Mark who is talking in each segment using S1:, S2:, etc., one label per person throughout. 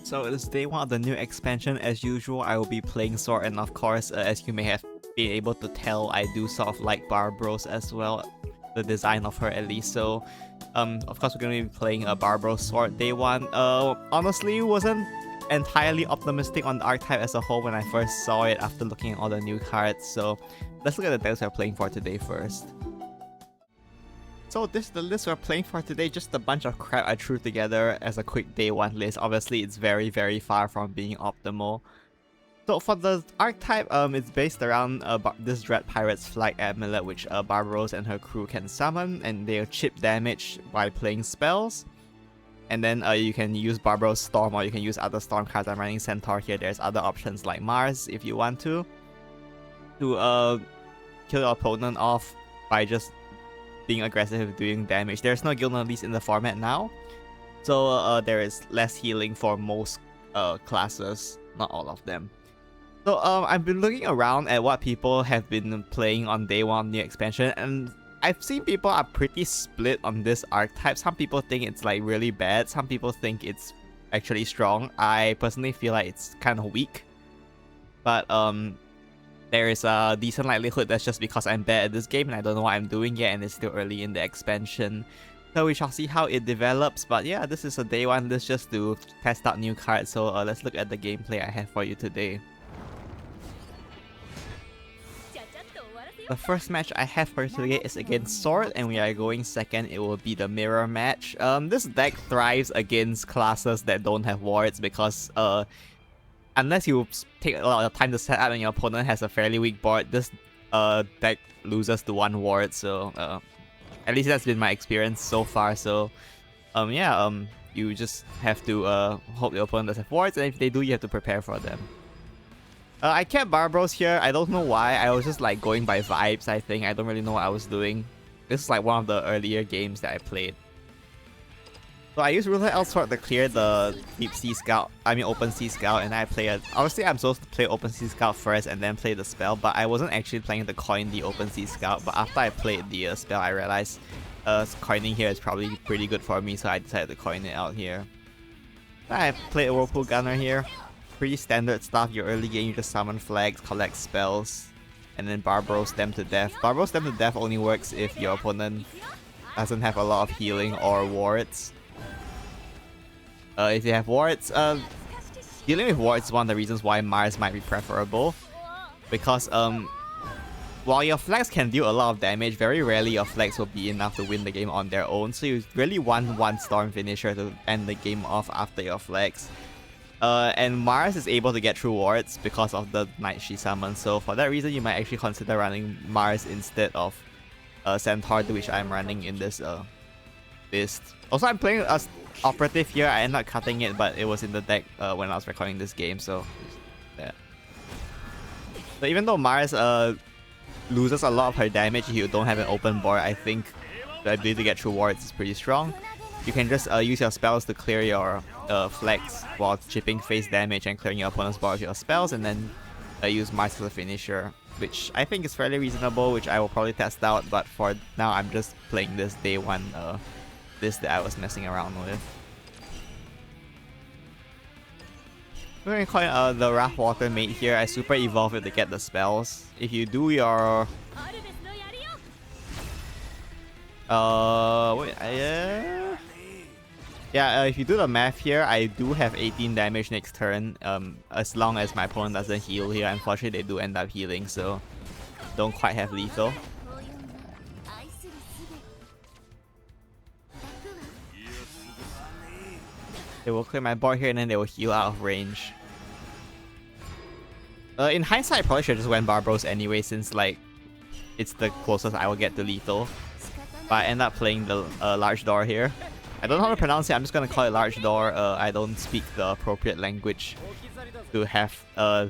S1: So it is day 1 of the new expansion. As usual, I will be playing Sword, and of course, as you may have been able to tell, I do sort of like Barbaros as well, the design of her at least. So of course we're going to be playing a Barbaros Sword day 1. Honestly, wasn't entirely optimistic on the archetype as a whole when I first saw it after looking at all the new cards. So let's look at the decks we're playing for today first. So this is the list we're playing for today, just a bunch of crap I threw together as a quick day 1 list. Obviously it's very far from being optimal. So for the archetype, it's based around this Dread Pirate's Flag Amulet, which Barbaros and her crew can summon, and they'll chip damage by playing spells. And then you can use Barbaros Storm, or you can use other Storm cards. I'm running Centaur here. There's other options like Mars if you want to kill your opponent off by just being aggressive doing damage. There's no Guild Unleashed in the format now, so there is less healing for most classes, not all of them. So I've been looking around at what people have been playing on day 1 new expansion, and I've seen people are pretty split on this archetype. Some people think it's like really bad, some people think it's actually strong. I personally feel like it's kind of weak, but there is a decent likelihood that's just because I'm bad at this game and I don't know what I'm doing yet, and it's still early in the expansion. So we shall see how it develops. But yeah, this is a day 1 list just to test out new cards. So let's look at the gameplay I have for you today. The first match I have for today is against Sword, and we are going second. It will be the mirror match. This deck thrives against classes that don't have wards because unless you take a lot of time to set up and your opponent has a fairly weak board, this deck loses to 1 ward. So at least that's been my experience so far. So yeah, you just have to hope your opponent doesn't have wards, and if they do, you have to prepare for them. I kept Barbaros here. I don't know why. I was just like going by vibes, I think. I don't really know what I was doing. This is like one of the earlier games that I played. So I used Ruler Elsword to clear the Deep Sea Scout, Open Sea Scout, and I play a... Obviously I'm supposed to play Open Sea Scout first and then play the spell, but I wasn't actually planning to coin the Open Sea Scout. But after I played the spell, I realized coining here is probably pretty good for me, so I decided to coin it out here. I played a Whirlpool Gunner here. Pretty standard stuff. Your early game, you just summon flags, collect spells, and then Barbaros them to death. Barbaros them to death only works if your opponent doesn't have a lot of healing or wards. If you have wards, dealing with wards is one of the reasons why Mars might be preferable. Because while your flags can deal a lot of damage, very rarely your flags will be enough to win the game on their own. So you really want one Storm finisher to end the game off after your flags. And Mars is able to get through wards because of the Knight she summons. So for that reason, you might actually consider running Mars instead of Centaur, which I'm running in this list. Also, I'm playing a Operative here. I ended up cutting it, but it was in the deck when I was recording this game. So yeah. So even though Mars loses a lot of her damage if you don't have an open board, I think the ability to get through wards is pretty strong. You can just use your spells to clear your flags while chipping face damage and clearing your opponent's board with your spells, and then use Mars as a finisher, which I think is fairly reasonable, which I will probably test out, but for now I'm just playing this day 1 list that I was messing around with. We're going to call the Wrath Water Mate here. I super evolve it to get the spells. If you do your... if you do the math here, I do have 18 damage next turn, as long as my opponent doesn't heal here. Unfortunately, they do end up healing, so don't quite have lethal. They will clear my board here and then they will heal out of range. In hindsight, I probably should have just went Barbaros anyway, since like it's the closest I will get to lethal. But I end up playing the Large Door here. I don't know how to pronounce it, I'm just gonna call it Large Door. I don't speak the appropriate language to have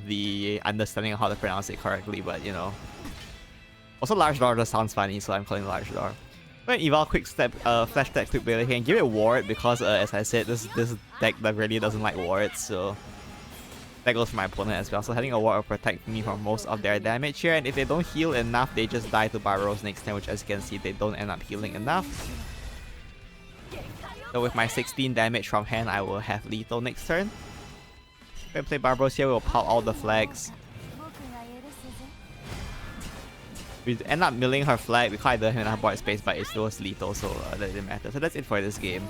S1: the understanding of how to pronounce it correctly, but you know. Also, Large Door just sounds funny, so I'm calling it Large Door. I'm gonna evolve Quick Step, Flash Step, Quick Ability, and give it ward because as I said, this deck that really doesn't like wards, so that goes for my opponent as well. So having a ward will protect me from most of their damage here, and if they don't heal enough, they just die to Barbaros next turn, which as you can see, they don't end up healing enough. So with my 16 damage from hand, I will have lethal next turn. If we play Barbaros here, we'll pop all the flags. We end up milling her flag because I don't have enough board space, but it still was lethal, so that didn't matter. So that's it for this game.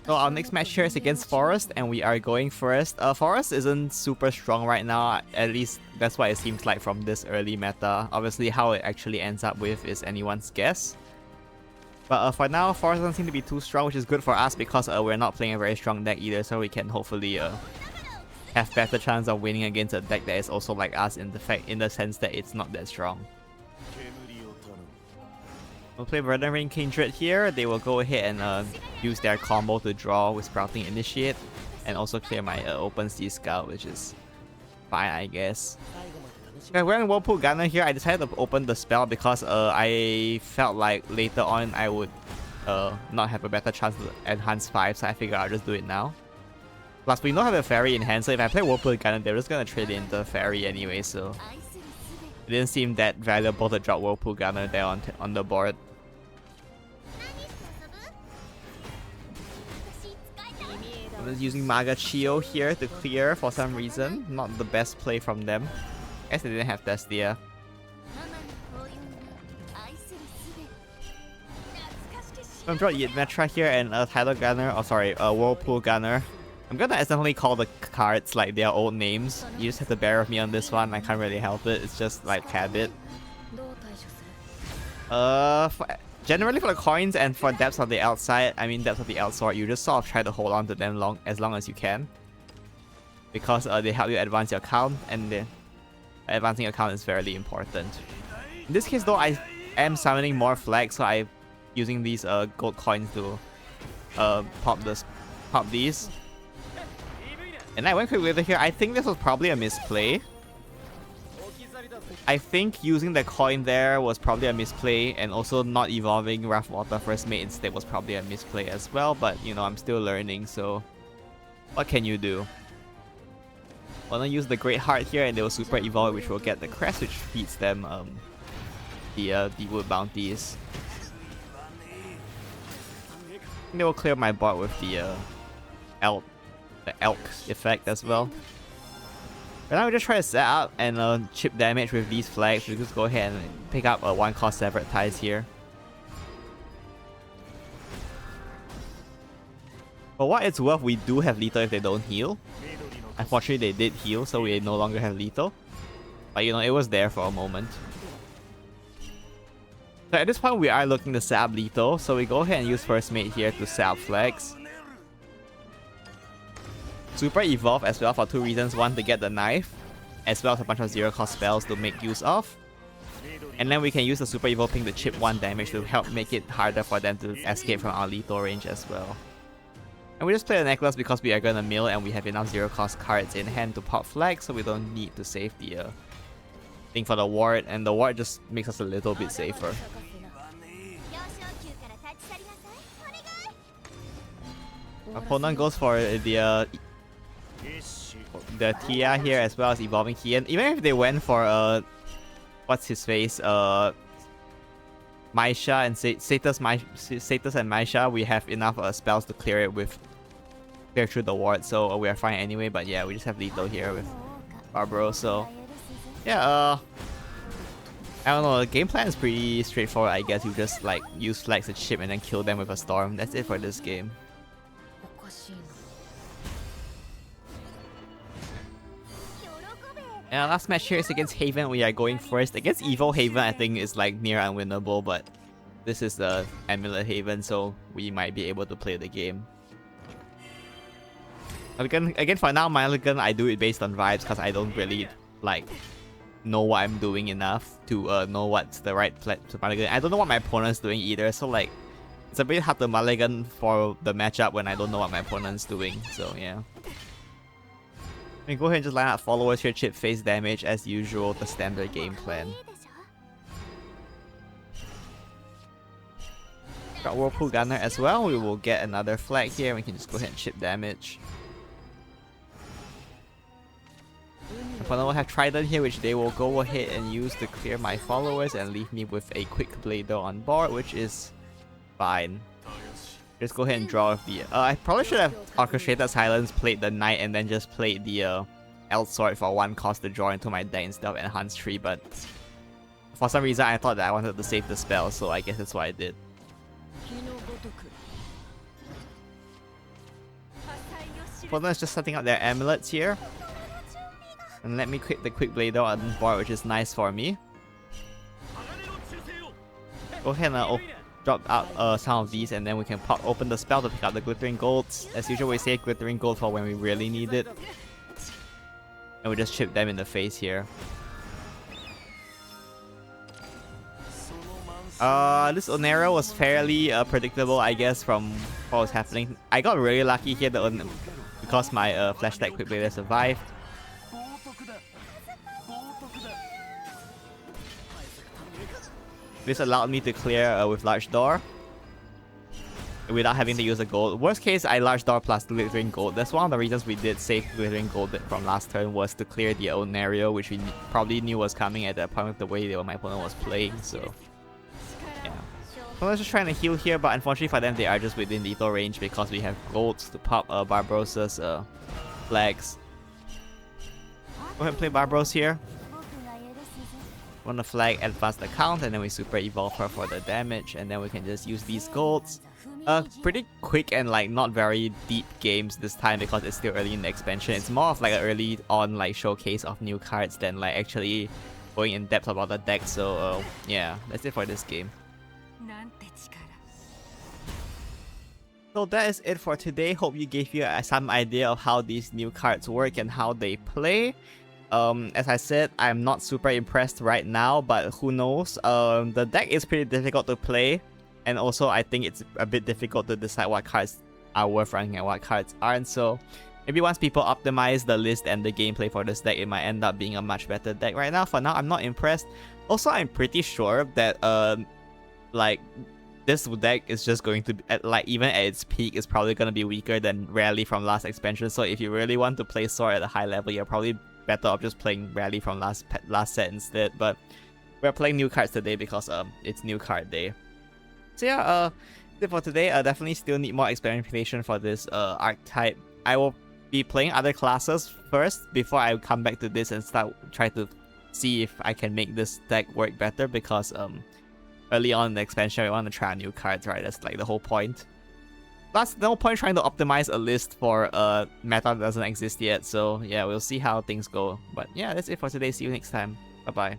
S1: So our next match here is against Forest, and we are going first. Forest isn't super strong right now, at least that's what it seems like from this early meta. Obviously, how it actually ends up with is anyone's guess. But for now, Forest doesn't seem to be too strong, which is good for us because we're not playing a very strong deck either, so we can hopefully have better chance of winning against a deck that is also like us in the sense that it's not that strong. We'll play Verdant Rain Kindred here. They will go ahead and use their combo to draw with Sprouting Initiate and also clear my Open Sea Scout, which is fine, I guess. Okay, wearing Whirlpool Gunner here. I decided to open the spell because I felt like later on I would not have a better chance to enhance 5, so I figured I'll just do it now. Plus, we don't have a Fairy in hand, so if I play Whirlpool Gunner, they're just gonna trade in the Fairy anyway, so it didn't seem that valuable to drop Whirlpool Gunner there on the board. I'm just using Magachio here to clear for some reason. Not the best play from them. I guess they didn't have Thestae. I'm drawing Yidmetra here and a Tidal Gunner, oh sorry, a Whirlpool Gunner. I'm gonna accidentally call the cards like their old names. You just have to bear with me on this one, I can't really help it, it's just like habit. Generally for the coins and for Depths of the Outside, I mean Depths of the Outsword, you just sort of try to hold on to them as long as you can. Because they help you advance your count, and advancing your count is fairly important. In this case though, I am summoning more flags, so I'm using these gold coins to pop these. And I went quick with it here. I think this was probably a misplay. I think using the coin there was probably a misplay, and also not evolving Rough Water First Mate instead was probably a misplay as well, but you know, I'm still learning, so what can you do? I'm gonna use the Great Heart here and they will super evolve, which will get the crest, which feeds them the wood bounties. And they will clear my board with the elk effect as well. But now we just try to set up and chip damage with these flags. We just go ahead and pick up a 1-cost Severed Ties here. For what it's worth, we do have lethal if they don't heal. Unfortunately, they did heal, so we no longer have lethal. But you know, it was there for a moment. So at this point, we are looking to set up lethal, so we go ahead and use First Mate here to set up flags. Super evolve as well for 2 reasons. One, to get the knife, as well as a bunch of 0-cost spells to make use of. And then we can use the super evolve ping to chip 1 damage to help make it harder for them to escape from our lethal range as well. And we just play the necklace because we are gonna mill and we have enough 0-cost cards in hand to pop flags, so we don't need to save the thing for the ward, and the ward just makes us a little bit safer. Opponent goes for the Tia here as well as evolving key, and even if they went for what's his face, Maisha and Satus and Maisha, we have enough spells to clear through the ward, so we are fine anyway. But yeah, we just have lethal here with Barbaros, so yeah, I don't know, the game plan is pretty straightforward, I guess. You just like use flags to chip and then kill them with a storm. That's it for this game. And our last match here is against Haven. We are going first. Against Evil Haven, I think is like near unwinnable, but this is the Amulet Haven, so we might be able to play the game. Again, for now, Mulligan, I do it based on vibes because I don't really like know what I'm doing enough to know what's the right play to Mulligan. I don't know what my opponent's doing either, so like it's a bit hard to Mulligan for the matchup when I don't know what my opponent's doing. So yeah. We go ahead and just line up followers here, chip face damage as usual, the standard game plan. Got Whirlpool Gunner as well. We will get another flag here. We can just go ahead and chip damage. opponent will have Trident here, which they will go ahead and use to clear my followers and leave me with a quick Blader on board, which is fine. Just go ahead and draw with the... I probably should have Orchestrated Silence, played the Knight, and then just played the L-Sword for 1 cost to draw into my deck instead of Enhanced Tree, but for some reason I thought that I wanted to save the spell, so I guess that's what I did. Opponent's just setting up their Amulets here. And let me quit the Quick Blader on board, which is nice for me. Go ahead and drop out some of these, and then we can pop open the spell to pick up the Glittering Golds. As usual, we save Glittering Gold for when we really need it. And we just chip them in the face here. This Onera was fairly predictable, I guess, from what was happening. I got really lucky here because my Flash Deck Quick Blader survived. This allowed me to clear with Large Door without having to use a gold. Worst case, I Large Door plus Glittering Gold. That's one of the reasons we did save Glittering Gold from last turn, was to clear the Onario, which we probably knew was coming at that point with the way my opponent was playing, so... yeah. So let's just trying to heal here, but unfortunately for them, they are just within lethal range because we have golds to pop Barbaros's flags. Go ahead and play Barbaros here. Want to flag advance the count, and then we super evolve her for the damage, and then we can just use these golds. Pretty quick and like not very deep games this time because it's still early in the expansion. It's more of like an early on like showcase of new cards than like actually going in depth about the deck. So yeah, that's it for this game. So that is it for today. Hope you gave you some idea of how these new cards work and how they play. As I said, I'm not super impressed right now, but who knows. The deck is pretty difficult to play, and also I think it's a bit difficult to decide what cards are worth ranking and what cards aren't. So maybe once people optimize the list and the gameplay for this deck, it might end up being a much better deck. Right now, for now, I'm not impressed. Also, I'm pretty sure that like this deck is just going to be even at its peak is probably going to be weaker than Rally from last expansion. So if you really want to play Sword at a high level, you're probably better off just playing Rally from last set instead. But we're playing new cards today because it's new card day. So yeah, that's it for today. Definitely still need more experimentation for this archetype. I will be playing other classes first before I come back to this and try to see if I can make this deck work better, because early on in the expansion we want to try new cards, right? That's like the whole point. Plus, no point trying to optimize a list for a meta that doesn't exist yet. So yeah, we'll see how things go. But yeah, that's it for today. See you next time. Bye bye.